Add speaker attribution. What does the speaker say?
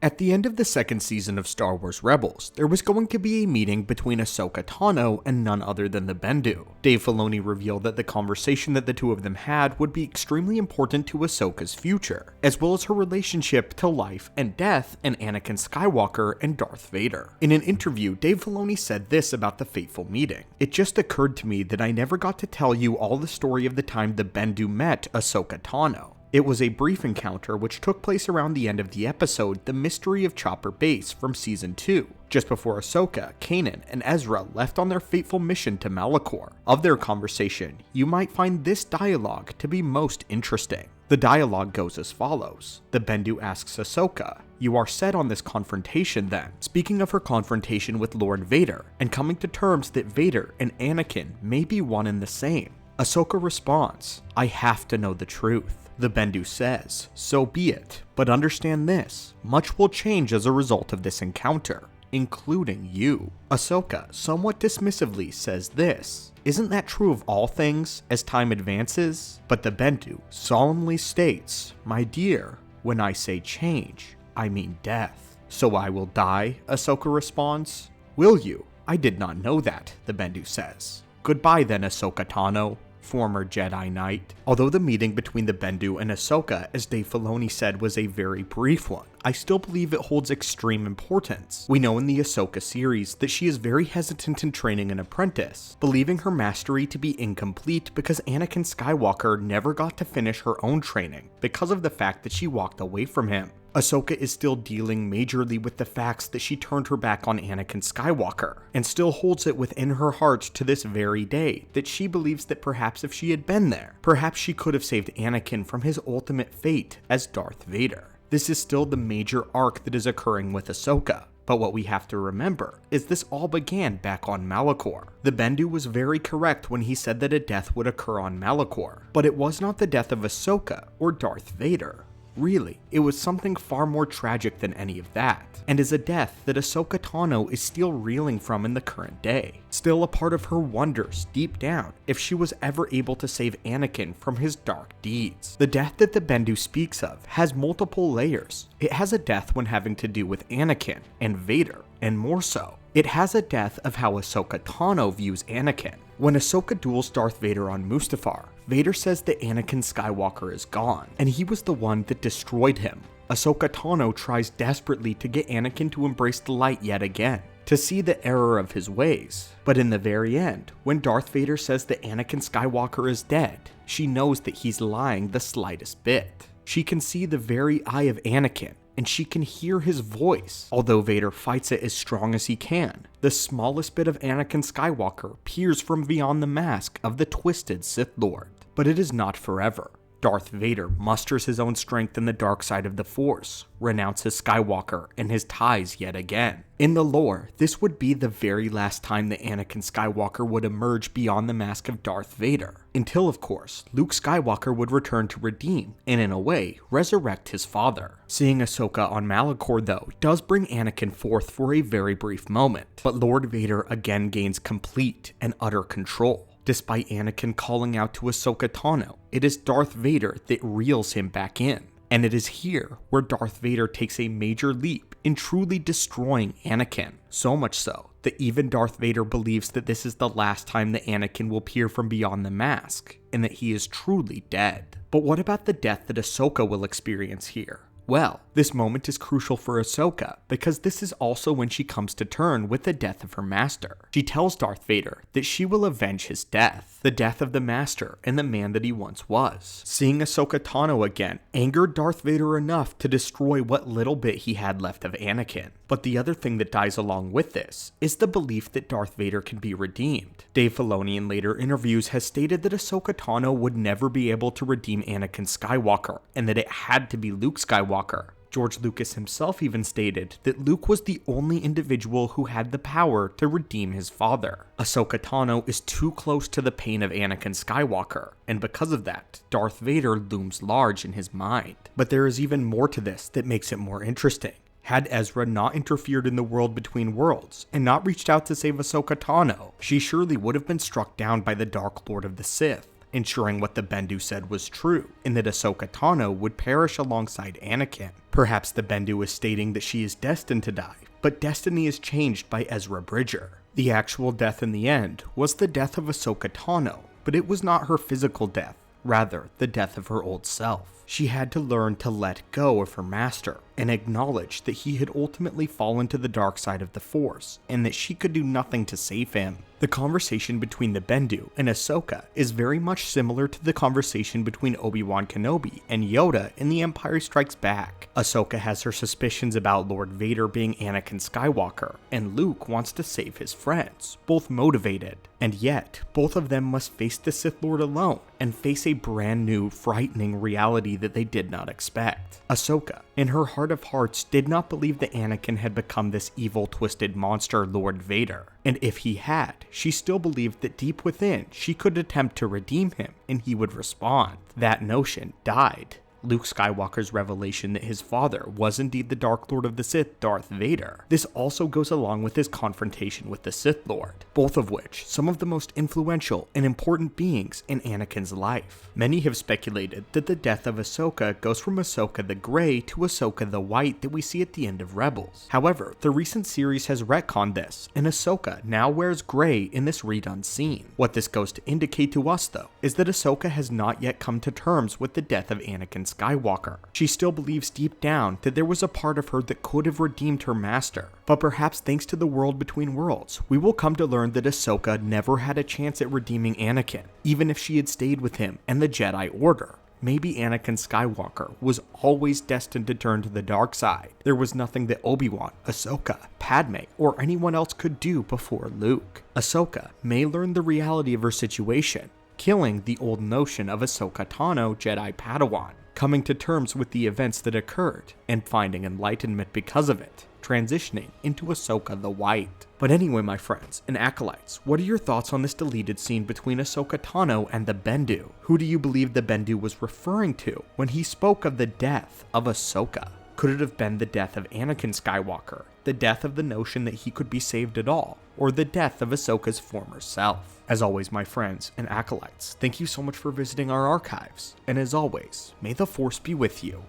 Speaker 1: At the end of the second season of Star Wars Rebels, there was going to be a meeting between Ahsoka Tano and none other than the Bendu. Dave Filoni revealed that the conversation that the two of them had would be extremely important to Ahsoka's future, as well as her relationship to life and death and Anakin Skywalker and Darth Vader. In an interview, Dave Filoni said this about the fateful meeting. "It just occurred to me that I never got to tell you all the story of the time the Bendu met Ahsoka Tano. It was a brief encounter which took place around the end of the episode The Mystery of Chopper Base from Season 2, just before Ahsoka, Kanan, and Ezra left on their fateful mission to Malachor. Of their conversation, you might find this dialogue to be most interesting." The dialogue goes as follows. The Bendu asks Ahsoka, "You are set on this confrontation then?" Speaking of her confrontation with Lord Vader, and coming to terms that Vader and Anakin may be one and the same. Ahsoka responds, "I have to know the truth." The Bendu says, "So be it, but understand this, much will change as a result of this encounter, including you." Ahsoka somewhat dismissively says this, "Isn't that true of all things as time advances?" But the Bendu solemnly states, "My dear, when I say change, I mean death." "So I will die?" Ahsoka responds. "Will you? I did not know that," the Bendu says. "Goodbye then, Ahsoka Tano, former Jedi Knight." Although the meeting between the Bendu and Ahsoka, as Dave Filoni said, was a very brief one, I still believe it holds extreme importance. We know in the Ahsoka series that she is very hesitant in training an apprentice, believing her mastery to be incomplete because Anakin Skywalker never got to finish her own training because of the fact that she walked away from him. Ahsoka is still dealing majorly with the facts that she turned her back on Anakin Skywalker, and still holds it within her heart to this very day that she believes that perhaps if she had been there, perhaps she could have saved Anakin from his ultimate fate as Darth Vader. This is still the major arc that is occurring with Ahsoka. But what we have to remember is this all began back on Malachor. The Bendu was very correct when he said that a death would occur on Malachor, but it was not the death of Ahsoka or Darth Vader. Really, it was something far more tragic than any of that, and is a death that Ahsoka Tano is still reeling from in the current day. Still a part of her wonders deep down if she was ever able to save Anakin from his dark deeds. The death that the Bendu speaks of has multiple layers. It has a death when having to do with Anakin and Vader, and more so, it has a death of how Ahsoka Tano views Anakin. When Ahsoka duels Darth Vader on Mustafar, Vader says that Anakin Skywalker is gone, and he was the one that destroyed him. Ahsoka Tano tries desperately to get Anakin to embrace the light yet again, to see the error of his ways. But in the very end, when Darth Vader says that Anakin Skywalker is dead, she knows that he's lying the slightest bit. She can see the very eye of Anakin, and she can hear his voice. Although Vader fights it as strong as he can, the smallest bit of Anakin Skywalker peers from beyond the mask of the twisted Sith Lord. But it is not forever. Darth Vader musters his own strength in the dark side of the Force, renounces Skywalker and his ties yet again. In the lore, this would be the very last time that Anakin Skywalker would emerge beyond the mask of Darth Vader, until of course, Luke Skywalker would return to redeem, and in a way, resurrect his father. Seeing Ahsoka on Malachor though, does bring Anakin forth for a very brief moment, but Lord Vader again gains complete and utter control. Despite Anakin calling out to Ahsoka Tano, it is Darth Vader that reels him back in. And it is here where Darth Vader takes a major leap in truly destroying Anakin. So much so that even Darth Vader believes that this is the last time that Anakin will peer from beyond the mask, and that he is truly dead. But what about the death that Ahsoka will experience here? Well, this moment is crucial for Ahsoka because this is also when she comes to term with the death of her master. She tells Darth Vader that she will avenge his death, the death of the master and the man that he once was. Seeing Ahsoka Tano again angered Darth Vader enough to destroy what little bit he had left of Anakin. But the other thing that dies along with this is the belief that Darth Vader can be redeemed. Dave Filoni in later interviews has stated that Ahsoka Tano would never be able to redeem Anakin Skywalker, and that it had to be Luke Skywalker. George Lucas himself even stated that Luke was the only individual who had the power to redeem his father. Ahsoka Tano is too close to the pain of Anakin Skywalker, and because of that, Darth Vader looms large in his mind. But there is even more to this that makes it more interesting. Had Ezra not interfered in the world between worlds, and not reached out to save Ahsoka Tano, she surely would have been struck down by the Dark Lord of the Sith, ensuring what the Bendu said was true, and that Ahsoka Tano would perish alongside Anakin. Perhaps the Bendu is stating that she is destined to die, but destiny is changed by Ezra Bridger. The actual death in the end was the death of Ahsoka Tano, but it was not her physical death, rather the death of her old self. She had to learn to let go of her master and acknowledge that he had ultimately fallen to the dark side of the Force and that she could do nothing to save him. The conversation between the Bendu and Ahsoka is very much similar to the conversation between Obi-Wan Kenobi and Yoda in The Empire Strikes Back. Ahsoka has her suspicions about Lord Vader being Anakin Skywalker, and Luke wants to save his friends, both motivated. And yet, both of them must face the Sith Lord alone and face a brand new, frightening reality that they did not expect. Ahsoka, in her heart of hearts, did not believe that Anakin had become this evil, twisted monster, Lord Vader. And if he had, she still believed that deep within, she could attempt to redeem him and he would respond. That notion died. Luke Skywalker's revelation that his father was indeed the Dark Lord of the Sith, Darth Vader. This also goes along with his confrontation with the Sith Lord, both of which some of the most influential and important beings in Anakin's life. Many have speculated that the death of Ahsoka goes from Ahsoka the Grey to Ahsoka the White that we see at the end of Rebels. However, the recent series has retconned this, and Ahsoka now wears grey in this redone scene. What this goes to indicate to us, though, is that Ahsoka has not yet come to terms with the death of Anakin Skywalker. She still believes deep down that there was a part of her that could have redeemed her master, but perhaps thanks to the World Between Worlds, we will come to learn that Ahsoka never had a chance at redeeming Anakin, even if she had stayed with him and the Jedi Order. Maybe Anakin Skywalker was always destined to turn to the dark side. There was nothing that Obi-Wan, Ahsoka, Padme, or anyone else could do before Luke. Ahsoka may learn the reality of her situation, killing the old notion of Ahsoka Tano, Jedi Padawan, coming to terms with the events that occurred, and finding enlightenment because of it, transitioning into Ahsoka the White. But anyway, my friends and acolytes, what are your thoughts on this deleted scene between Ahsoka Tano and the Bendu? Who do you believe the Bendu was referring to when he spoke of the death of Ahsoka? Could it have been the death of Anakin Skywalker, the death of the notion that he could be saved at all, or the death of Ahsoka's former self? As always, my friends and acolytes, thank you so much for visiting our archives, and as always, may the Force be with you.